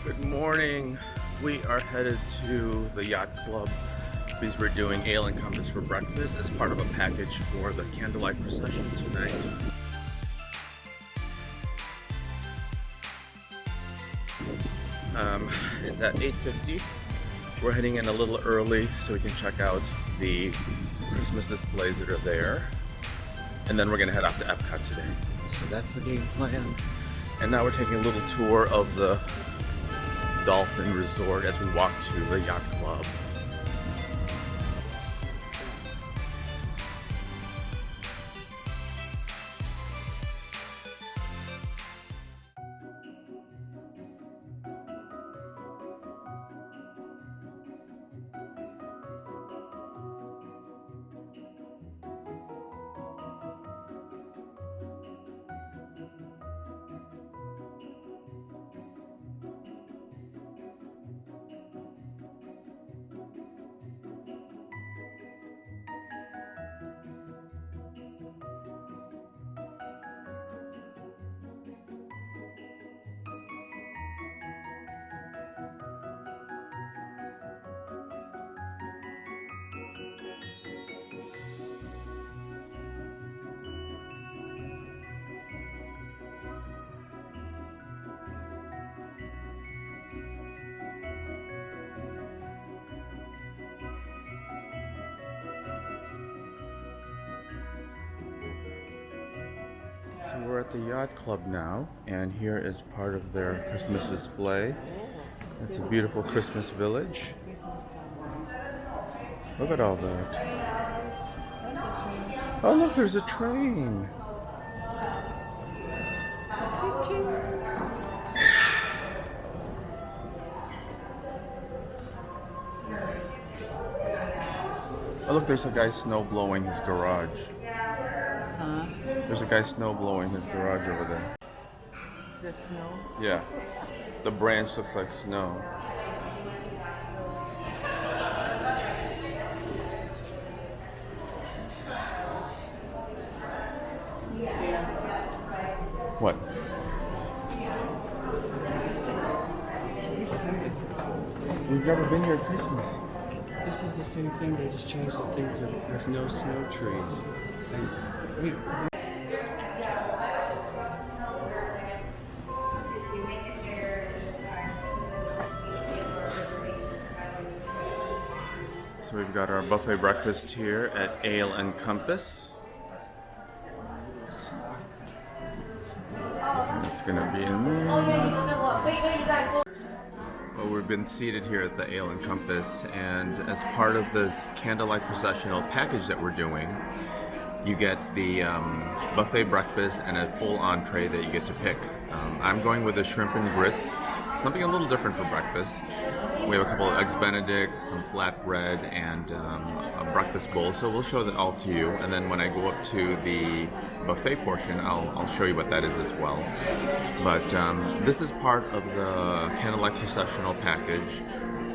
Good morning. We are headed to the Yacht Club because we're doing ale and compass for breakfast as part of a package for the Candlelight Procession tonight. It's at 8:50. We're heading in a little early so we can check out the Christmas displays that are there. And then we're gonna head off to Epcot today. So that's the game plan. And now we're taking a little tour of the Dolphin Resort as we walk to the Yacht Club. So we're at the Yacht Club now, and here is part of their Christmas display. It's a beautiful Christmas village. Look at all that. Oh look, there's a train. Oh look, there's a guy snow blowing his garage. Huh? There's a guy snow blowing his garage over there. Is that snow? Yeah. The branch looks like snow. What? We've never been here at Christmas. This is the same thing, they just changed the thing to with no snow trees. So we've got our buffet breakfast here at Ale and Compass. It's gonna be in there. Well, we've been seated here at the Ale and Compass, and as part of this Candlelight Processional package that we're doing, you get the buffet breakfast and a full entree that you get to pick. I'm going with the shrimp and grits, something a little different for breakfast. We have a couple of eggs benedicts, some flatbread, and a breakfast bowl. So we'll show that all to you, and then when I go up to the buffet portion, I'll show you what that is as well. But this is part of the Candlelight Processional package.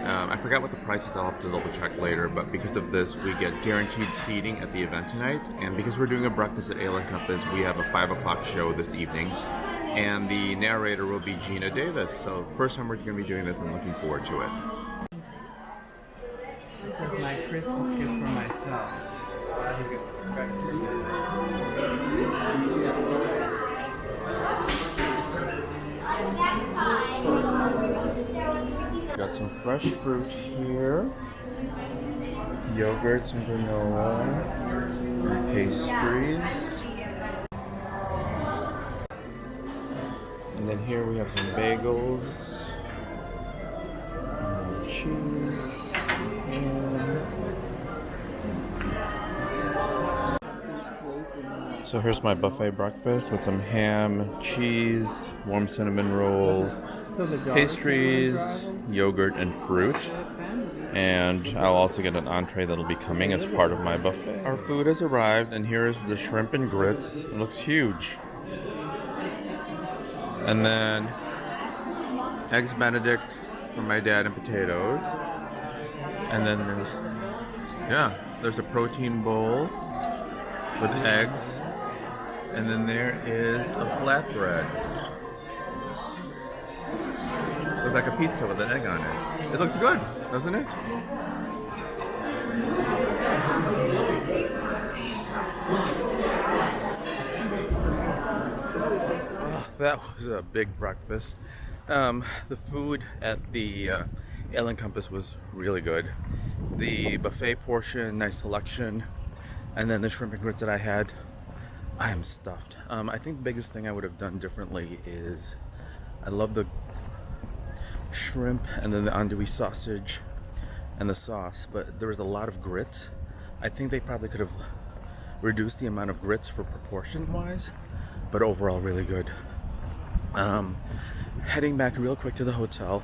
I forgot what the price is, I'll have to double check later, but because of this we get guaranteed seating at the event tonight, and because we're doing a breakfast at Ale and Compass, we have a 5 o'clock show this evening, and the narrator will be Gina Davis. So first time we're going to be doing this, I'm looking forward to it. This is my Christmas gift for myself. Got some fresh fruit here, yogurt, some granola, and pastries. And then here we have some bagels, cheese, and so here's my buffet breakfast with some ham, cheese, warm cinnamon roll, pastries, yogurt, and fruit. And I'll also get an entree that'll be coming as part of my buffet. Our food has arrived, and here is the shrimp and grits. It looks huge. And then eggs benedict for my dad and potatoes. And then there's a protein bowl with eggs. And then there is a flatbread Looks like a pizza with an egg on it. It looks good, doesn't it? Oh, that was a big breakfast. The food at the Ale and Compass was really good. The buffet portion, nice selection, and then the shrimp and grits that I had, I am stuffed. I think the biggest thing I would have done differently is I love the shrimp and then the andouille sausage and the sauce, but there was a lot of grits. I think they probably could have reduced the amount of grits for proportion wise, but overall really good. Heading back real quick to the hotel,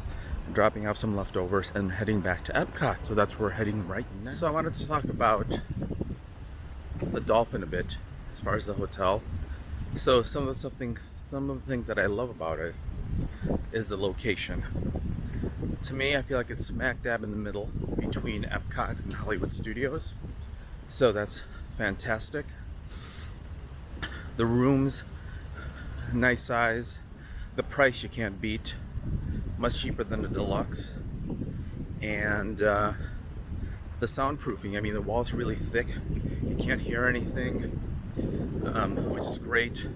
dropping off some leftovers and heading back to Epcot. So that's where we're heading right now. So I wanted to talk about the Dolphin a bit as far as the hotel. So some of the things that I love about it is the location. To me, I feel like it's smack dab in the middle between Epcot and Hollywood Studios. So that's fantastic. The rooms, nice size. The price you can't beat. Much cheaper than the deluxe. And the soundproofing. I mean, the walls are really thick. You can't hear anything, which is great.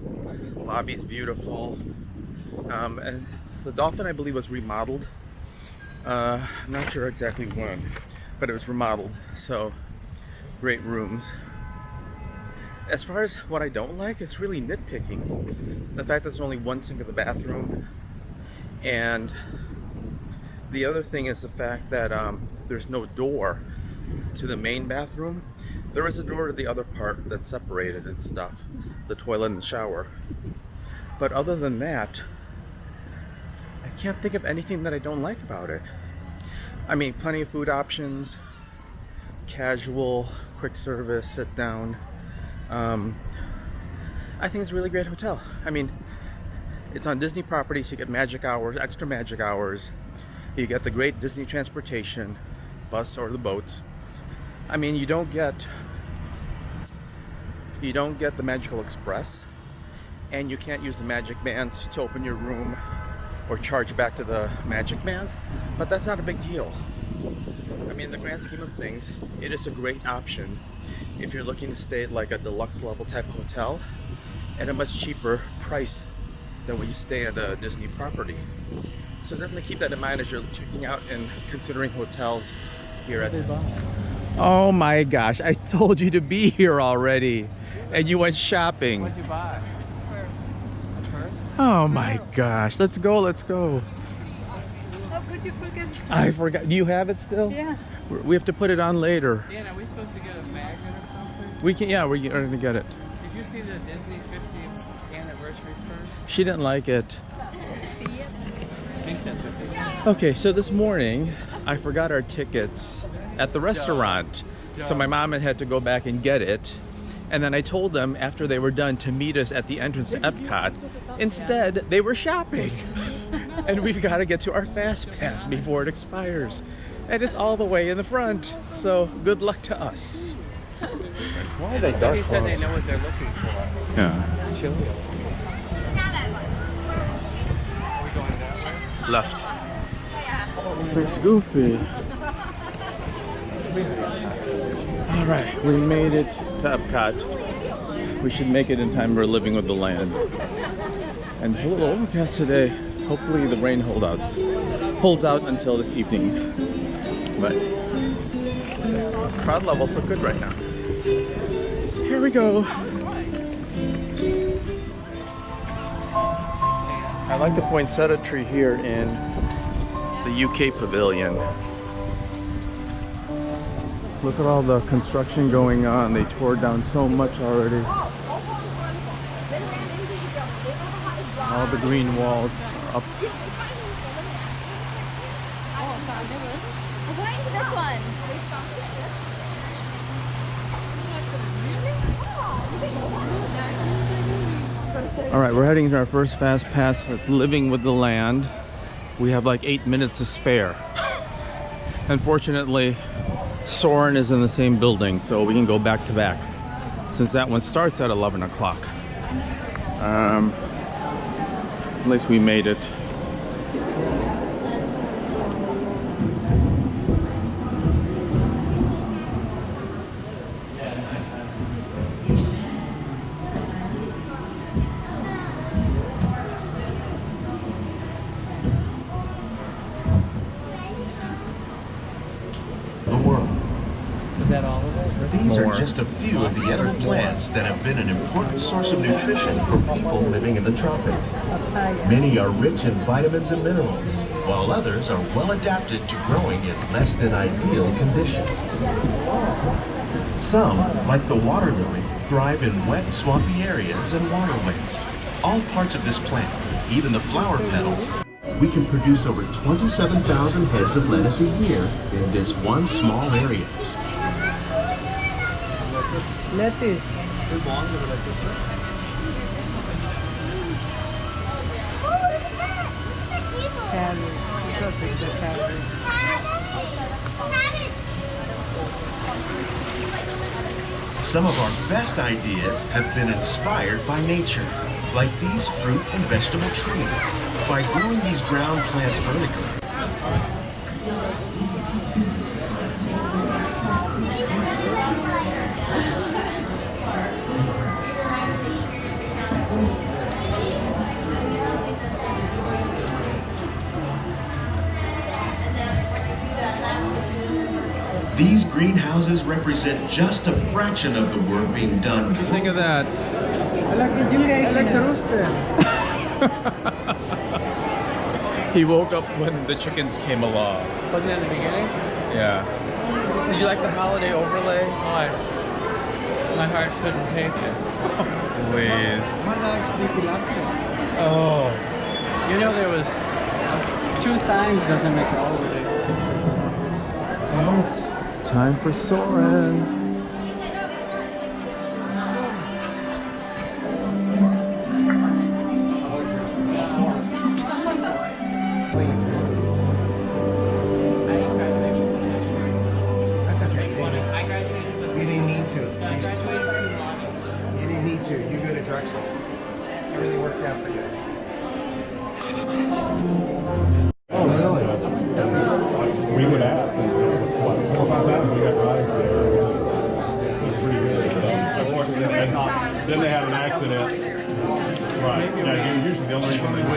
Lobby's beautiful. And the Dolphin, I believe, was remodeled. I'm not sure exactly when, but it was remodeled. So, great rooms. As far as what I don't like, it's really nitpicking. The fact that there's only one sink in the bathroom. And the other thing is the fact that there's no door to the main bathroom. There is a door to the other part that's separated and stuff. The toilet and the shower. But other than that, I can't think of anything that I don't like about it. I mean, plenty of food options. Casual, quick service, sit down. I think it's a really great hotel. I mean, it's on Disney property, so you get magic hours, extra magic hours. You get the great Disney transportation, bus or the boats. I mean, you don't get the Magical Express, and you can't use the magic bands to open your room or charge back to the magic bands, but that's not a big deal. I mean, in the grand scheme of things, it is a great option if you're looking to stay at like a deluxe level type of hotel at a much cheaper price than when you stay at a Disney property. So definitely keep that in mind as you're checking out and considering hotels here at Disney. Oh my gosh, I told you to be here already and you went shopping. What'd you buy? A purse? Oh my gosh, let's go. How could you forget? I forgot. Do you have it still? Yeah. We have to put it on later. Dan, are we supposed to get a magnet or something? We can, yeah, we're going to get it. Did you see the Disney 50th anniversary purse? She didn't like it. I think that's what they said. Okay, so this morning I forgot our tickets at the restaurant. So my mom had to go back and get it. And then I told them after they were done to meet us at the entrance to Epcot. Instead, they were shopping. And we've got to get to our Fast Pass before it expires. And it's all the way in the front. So good luck to us. Why are they So dark he said they clothes? know what they're looking for. Yeah. It's chilly. Are we going that way? Left. It's goofy. Alright, we made it to Epcot. We should make it in time for Living with the Land. And it's a little overcast today. Hopefully the rain holds out until this evening. But crowd levels look good right now. Here we go. I like the poinsettia tree here in the UK pavilion. Look at all the construction going on. They tore down so much already. All the green walls are up. We're going to this one. All right, we're heading to our first Fast Pass with Living with the Land. We have like 8 minutes to spare. Unfortunately, Soarin is in the same building, so we can go back to back since that one starts at 11 o'clock. At least we made it. Is that all of it? These More. are just a few of the edible plants that have been an important source of nutrition for people living in the tropics. Many are rich in vitamins and minerals, while others are well adapted to growing in less than ideal conditions. Some, like the water lily, thrive in wet, swampy areas and waterways. All parts of this plant, even the flower petals, we can produce over 27,000 heads of lettuce a year in this one small area. Lettuce. Cabbage. Go take the cabbage. Some of our best ideas have been inspired by nature, like these fruit and vegetable trees. By growing these ground plants vertically, these greenhouses represent just a fraction of the work being done. Think of that. I like the rooster. He woke up when the chickens came along. Wasn't that in the beginning? Yeah. Did you like the holiday overlay? Why? My heart couldn't take it. Please. My dog sleepy lobster. Oh. You know there was two signs doesn't make it all the way. Time for Soarin. That's okay. You didn't need to. You didn't need to. You go to Drexel. Everything worked out for you. Oh, really? We would ask. What, 4 or 5 times we got rides there. This is pretty good. And then they had an accident. Right. Yeah, usually the only reason they do it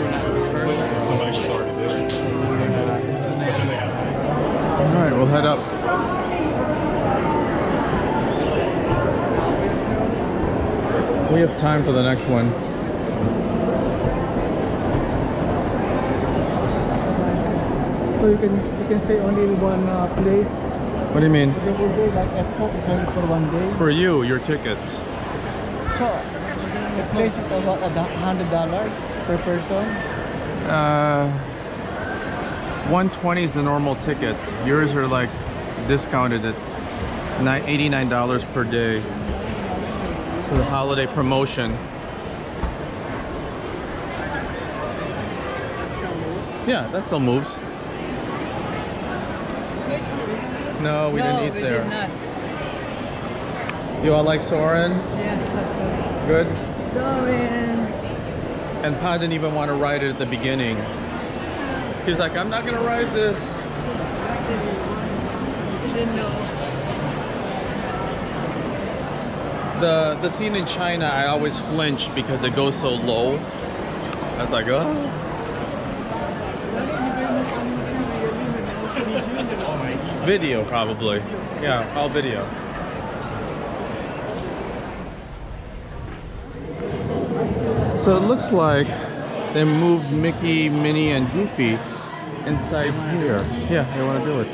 is if somebody was already there. But then they had. All right, we'll head up. We have time for the next one. So you can stay only in one place. What do you mean? The whole day, like Epcot, is only for one day. For you, your tickets. So the place is about $100 per person. 120 is the normal ticket. Yours are like discounted at $89 per day for the holiday promotion. Yeah, that still moves. No, we didn't eat there. Did not. You all like Soarin? Yeah, that's Good? good. Soarin. And Pa didn't even want to ride it at the beginning. He was like, I'm not going to ride this. Didn't know. The scene in China, I always flinch because it goes so low. I was like, oh. Video, probably. Yeah, all video. So it looks like they moved Mickey, Minnie, and Goofy inside here. Yeah, they want to do it.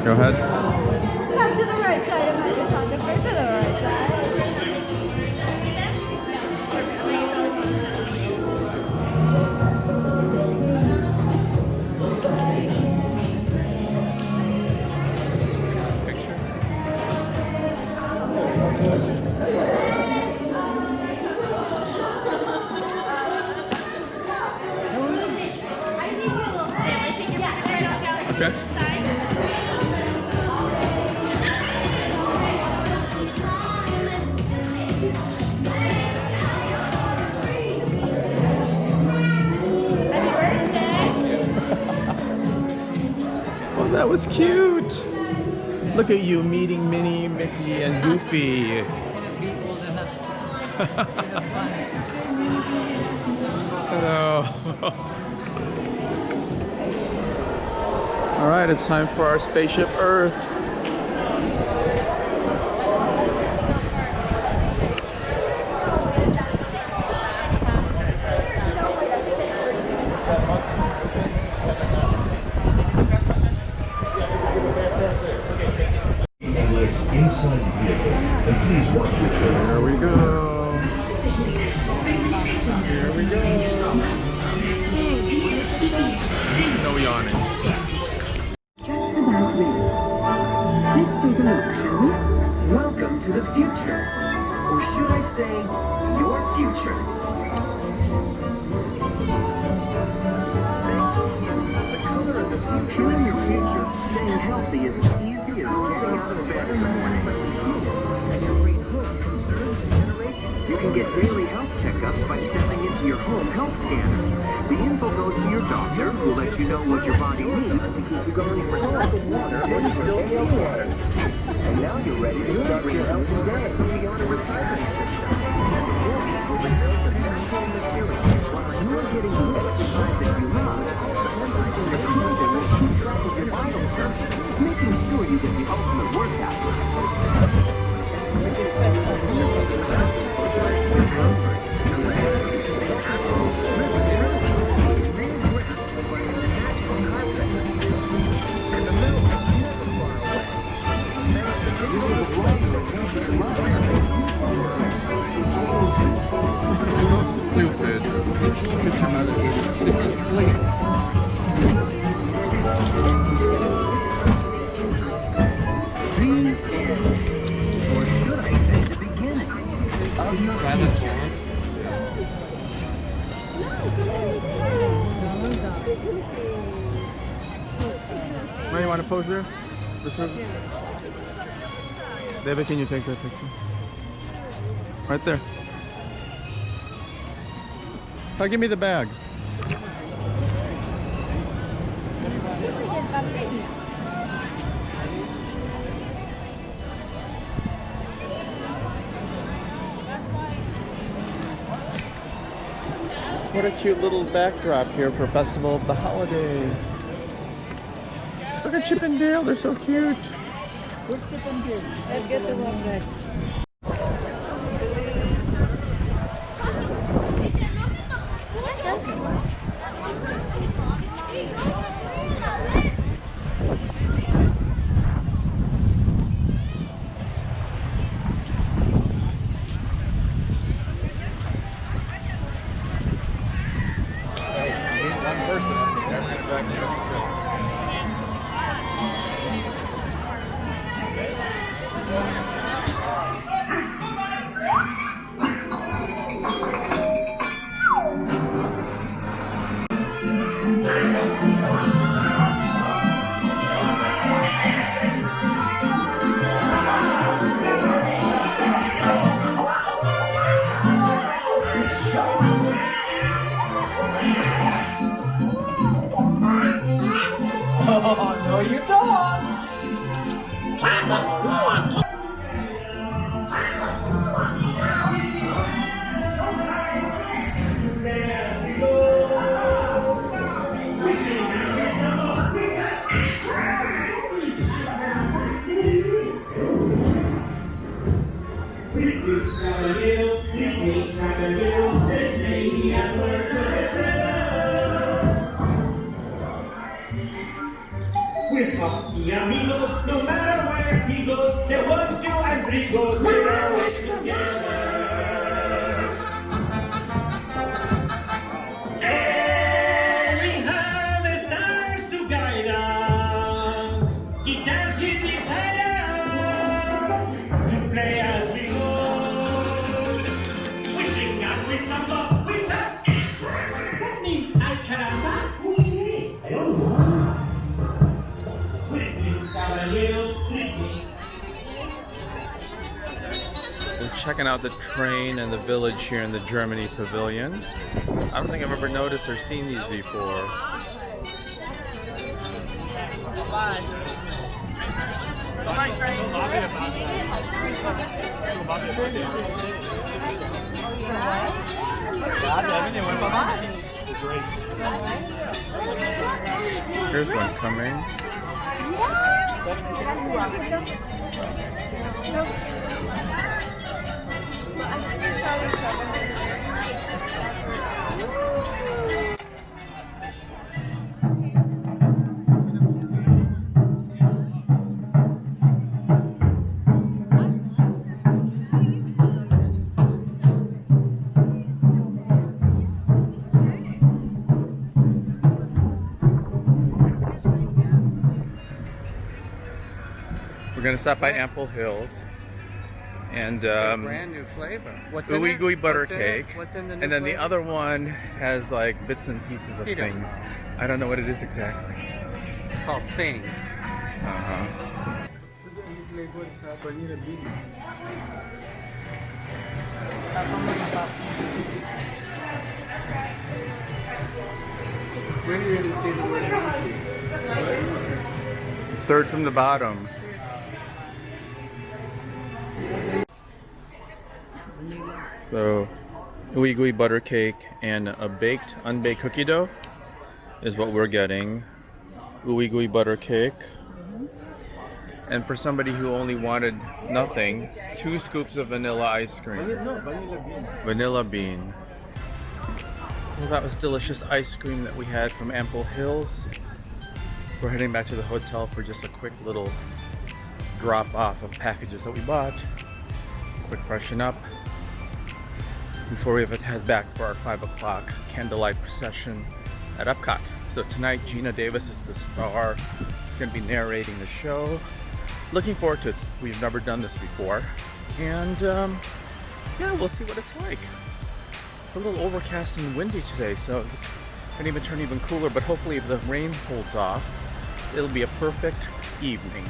Go ahead. Come to the right side of my photographer, to the right side. Okay. cute. Look at you meeting Minnie, Mickey, and Goofy. Gonna be old enough to have fun. Hello. All right, it's time for our Spaceship Earth. Inside the vehicle, and please watch your children. Here we go. Here we go. No yawning. Just about ready. Let's take a look, shall we? Welcome to the future. Or should I say, your future. Thanks to you, the color of the future is your future. Staying healthy is as easy as getting out of bed in the morning. And your green home conserves and generates. You can get daily health checkups by stepping into your home health scanner. The info goes to your doctor, who lets you know what your body needs to keep you going for soap and water or still water. And now you're ready to start your healthy day beyond a recycling system. And the buildings will be built to sanitary materials while you're getting the exercise that you love. Sensors in the future will keep track of your vital signs, making sure you get the ultimate workout. So stupid. Look at your mother. Or should I say the beginning of your future? Where you want to pose there? The two? David, can you take that picture? Right there. Oh, give me the bag. What a cute little backdrop here for Festival of the Holiday. Look at Chip and Dale, they're so cute. Let's get the one back. No, you don't. With coffee amigos, no matter where he goes, there was two and three goes, we're always together. And we have the stars to guide us, guitars in beside us, to play as we go. We sing and we samba, we shout, that means ay caramba. I don't know. We're checking out the train and the village here in the Germany Pavilion. I don't think I've ever noticed or seen these before. Bye. Here's one coming. We're gonna stop by Ample Hills and brand new flavor. What's in ooey it? gooey butter What's in it? cake. What's in the new and then flavor? the other one has like bits and pieces of You don't things. I don't know what it is exactly. It's called Thing. Uh-huh. Where do you even see the word monkey? Third from the bottom. So, ooey gooey butter cake and a baked, unbaked cookie dough is what we're getting. Ooey gooey butter cake. And for somebody who only wanted nothing, 2 scoops of vanilla ice cream. Vanilla bean. Well, that was delicious ice cream that we had from Ample Hills. We're heading back to the hotel for just a quick little drop off of packages that we bought. Quick freshen up before we head back for our 5 o'clock candlelight procession at Epcot. So tonight, Gina Davis is the star. She's going to be narrating the show. Looking forward to it. We've never done this before. And yeah, we'll see what it's like. It's a little overcast and windy today, so it can even turn even cooler, but hopefully if the rain holds off, it'll be a perfect evening.